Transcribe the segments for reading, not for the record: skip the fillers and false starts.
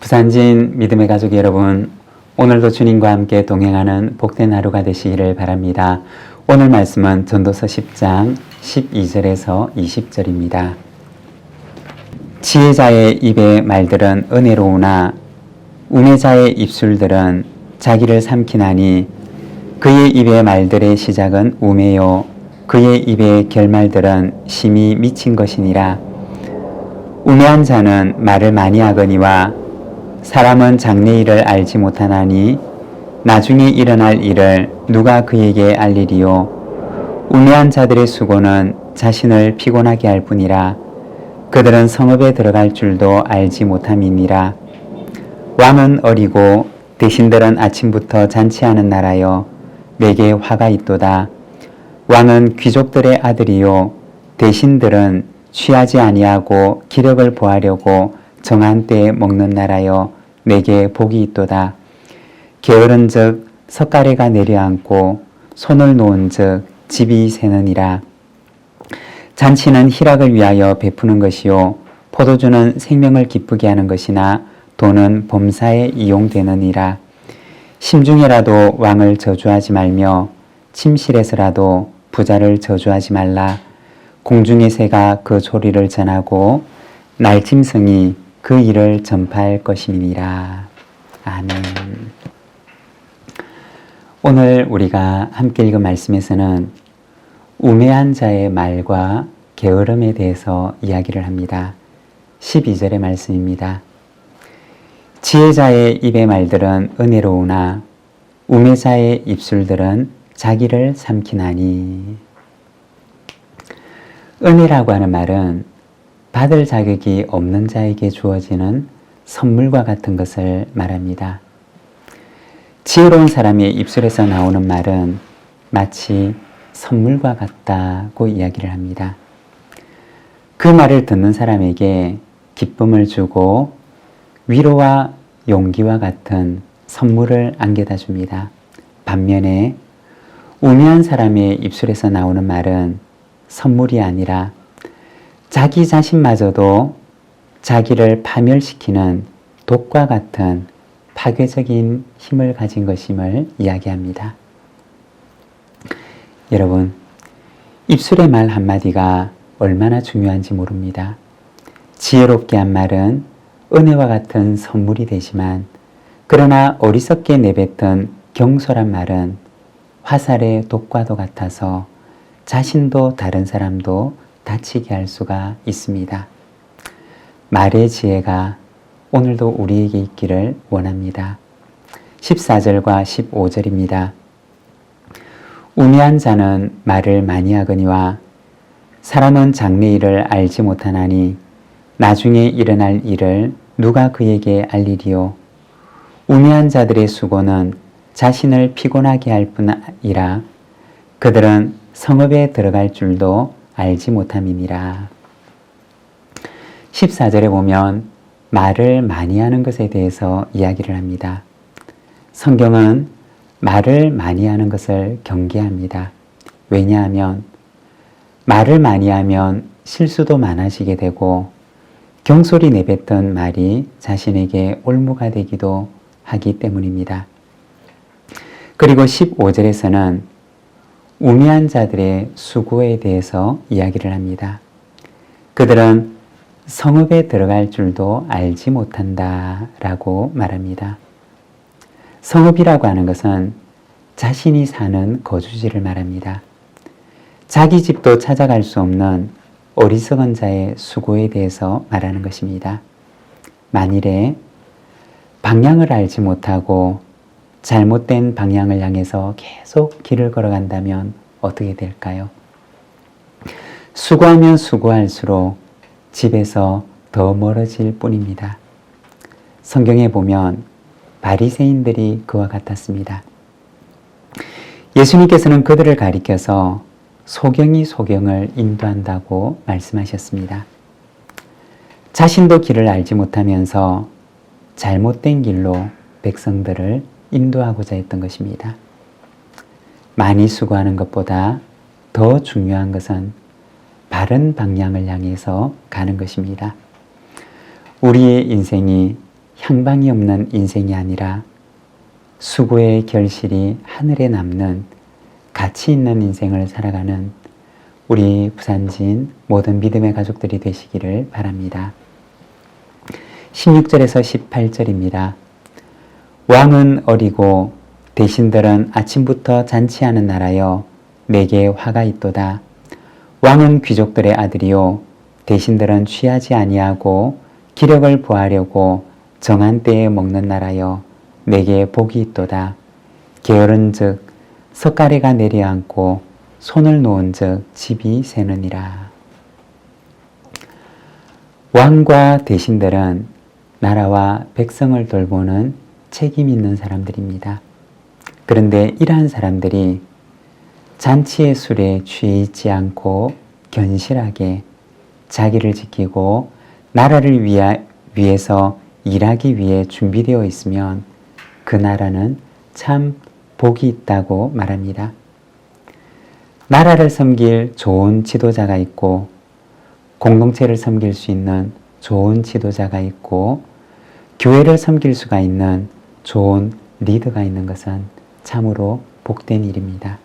부산진 믿음의 가족 여러분, 오늘도 주님과 함께 동행하는 복된 하루가 되시기를 바랍니다. 오늘 말씀은 전도서 10장 12절에서 20절입니다. 지혜자의 입의 말들은 은혜로우나 우매자의 입술들은 자기를 삼키나니 그의 입의 말들의 시작은 우매요 그의 입의 결말들은 심히 미친 것이니라. 우매한 자는 말을 많이 하거니와 사람은 장래일을 알지 못하나니 나중에 일어날 일을 누가 그에게 알리리요. 우매한 자들의 수고는 자신을 피곤하게 할 뿐이라. 그들은 성읍에 들어갈 줄도 알지 못함이니라. 왕은 어리고 대신들은 아침부터 잔치하는 나라여 내게 화가 있도다. 왕은 귀족들의 아들이요 대신들은 취하지 아니하고 기력을 보하려고 정한 때에 먹는 나라여 내게 복이 있도다. 게으른즉 석가래가 내려앉고 손을 놓은즉 집이 새느니라. 잔치는 희락을 위하여 베푸는 것이요 포도주는 생명을 기쁘게 하는 것이나 돈은 범사에 이용되느니라. 심중에라도 왕을 저주하지 말며 침실에서라도 부자를 저주하지 말라. 공중의 새가 그 소리를 전하고 날짐승이 그 일을 전파할 것이니라. 아멘. 오늘 우리가 함께 읽은 말씀에서는 우매한 자의 말과 게으름에 대해서 이야기를 합니다. 12절의 말씀입니다. 지혜자의 입의 말들은 은혜로우나 우매자의 입술들은 자기를 삼키나니. 은혜라고 하는 말은 받을 자격이 없는 자에게 주어지는 선물과 같은 것을 말합니다. 지혜로운 사람의 입술에서 나오는 말은 마치 선물과 같다고 이야기를 합니다. 그 말을 듣는 사람에게 기쁨을 주고 위로와 용기와 같은 선물을 안겨다 줍니다. 반면에 우매한 사람의 입술에서 나오는 말은 선물이 아니라 자기 자신마저도 자기를 파멸시키는 독과 같은 파괴적인 힘을 가진 것임을 이야기합니다. 여러분, 입술의 말 한마디가 얼마나 중요한지 모릅니다. 지혜롭게 한 말은 은혜와 같은 선물이 되지만 그러나 어리석게 내뱉은 경솔한 말은 화살의 독과도 같아서 자신도 다른 사람도 다치게 할 수가 있습니다. 말의 지혜가 오늘도 우리에게 있기를 원합니다. 14절과 15절입니다. 우매한 자는 말을 많이 하거니와 사람은 장래일을 알지 못하나니 나중에 일어날 일을 누가 그에게 알리리요. 우매한 자들의 수고는 자신을 피곤하게 할 뿐이라. 그들은 성읍에 들어갈 줄도 알지 못함이니라. 14절에 보면 말을 많이 하는 것에 대해서 이야기를 합니다. 성경은 말을 많이 하는 것을 경계합니다. 왜냐하면 말을 많이 하면 실수도 많아지게 되고 경솔히 내뱉던 말이 자신에게 올무가 되기도 하기 때문입니다. 그리고 15절에서는 우매한 자들의 수고에 대해서 이야기를 합니다. 그들은 성읍에 들어갈 줄도 알지 못한다 라고 말합니다. 성읍이라고 하는 것은 자신이 사는 거주지를 말합니다. 자기 집도 찾아갈 수 없는 어리석은 자의 수고에 대해서 말하는 것입니다. 만일에 방향을 알지 못하고 잘못된 방향을 향해서 계속 길을 걸어간다면 어떻게 될까요? 수고하면 수고할수록 집에서 더 멀어질 뿐입니다. 성경에 보면 바리새인들이 그와 같았습니다. 예수님께서는 그들을 가리켜서 소경이 소경을 인도한다고 말씀하셨습니다. 자신도 길을 알지 못하면서 잘못된 길로 백성들을 인도하고자 했던 것입니다. 많이 수고하는 것보다 더 중요한 것은 바른 방향을 향해서 가는 것입니다. 우리의 인생이 향방이 없는 인생이 아니라 수고의 결실이 하늘에 남는 가치 있는 인생을 살아가는 우리 부산진 모든 믿음의 가족들이 되시기를 바랍니다. 16절에서 18절입니다. 왕은 어리고 대신들은 아침부터 잔치하는 나라여 내게 화가 있도다. 왕은 귀족들의 아들이요 대신들은 취하지 아니하고 기력을 보하려고 정한 때에 먹는 나라여 내게 복이 있도다. 게으른즉 석가래가 내려앉고 손을 놓은즉 집이 새느니라. 왕과 대신들은 나라와 백성을 돌보는 책임 있는 사람들입니다. 그런데 이러한 사람들이 잔치의 술에 취해 있지 않고 견실하게 자기를 지키고 나라를 위해서 일하기 위해 준비되어 있으면 그 나라는 참 복이 있다고 말합니다. 나라를 섬길 좋은 지도자가 있고 공동체를 섬길 수 있는 좋은 지도자가 있고 교회를 섬길 수가 있는 좋은 리더가 있는 것은 참으로 복된 일입니다.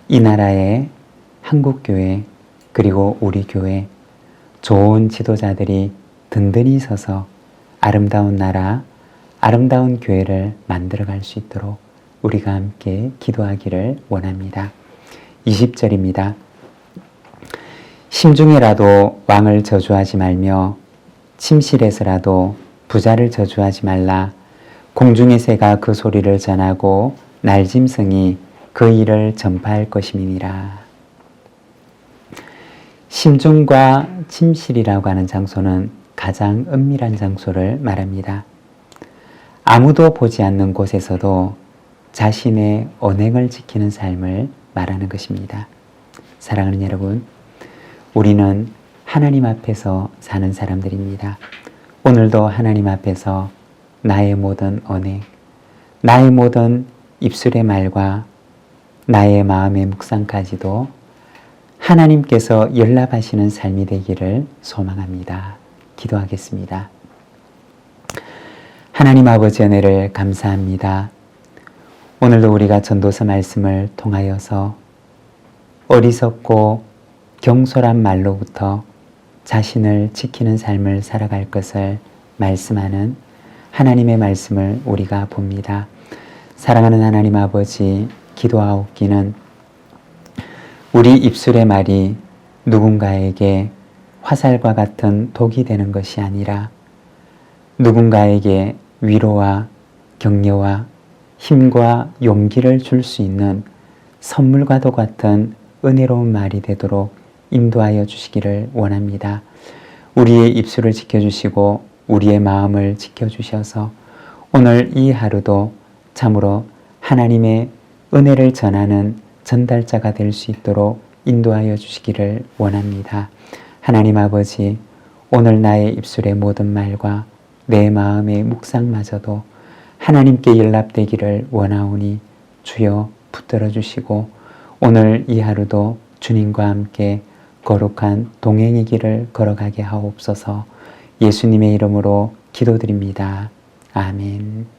이 나라의 한국교회 그리고 우리 교회 좋은 지도자들이 든든히 서서 아름다운 나라, 아름다운 교회를 만들어갈 수 있도록 우리가 함께 기도하기를 원합니다. 20절입니다. 심중에라도 왕을 저주하지 말며 침실에서라도 부자를 저주하지 말라. 공중의 새가 그 소리를 전하고 날짐승이 그 일을 전파할 것임이니라. 심중과 침실이라고 하는 장소는 가장 은밀한 장소를 말합니다. 아무도 보지 않는 곳에서도 자신의 언행을 지키는 삶을 말하는 것입니다. 사랑하는 여러분, 우리는 하나님 앞에서 사는 사람들입니다. 오늘도 하나님 앞에서 나의 모든 언행, 나의 모든 입술의 말과 나의 마음의 묵상까지도 하나님께서 연락하시는 삶이 되기를 소망합니다. 기도하겠습니다. 하나님 아버지 은혜를 감사합니다. 오늘도 우리가 전도서 말씀을 통하여서 어리석고 경솔한 말로부터 자신을 지키는 삶을 살아갈 것을 말씀하는 하나님의 말씀을 우리가 봅니다. 사랑하는 하나님 아버지, 기도하옵기는 우리 입술의 말이 누군가에게 화살과 같은 독이 되는 것이 아니라 누군가에게 위로와 격려와 힘과 용기를 줄 수 있는 선물과도 같은 은혜로운 말이 되도록 인도하여 주시기를 원합니다. 우리의 입술을 지켜주시고 우리의 마음을 지켜주셔서 오늘 이 하루도 참으로 하나님의 은혜를 전하는 전달자가 될 수 있도록 인도하여 주시기를 원합니다. 하나님 아버지, 오늘 나의 입술의 모든 말과 내 마음의 묵상마저도 하나님께 연락되기를 원하오니 주여 붙들어 주시고 오늘 이 하루도 주님과 함께 거룩한 동행의 길을 걸어가게 하옵소서. 예수님의 이름으로 기도드립니다. 아멘.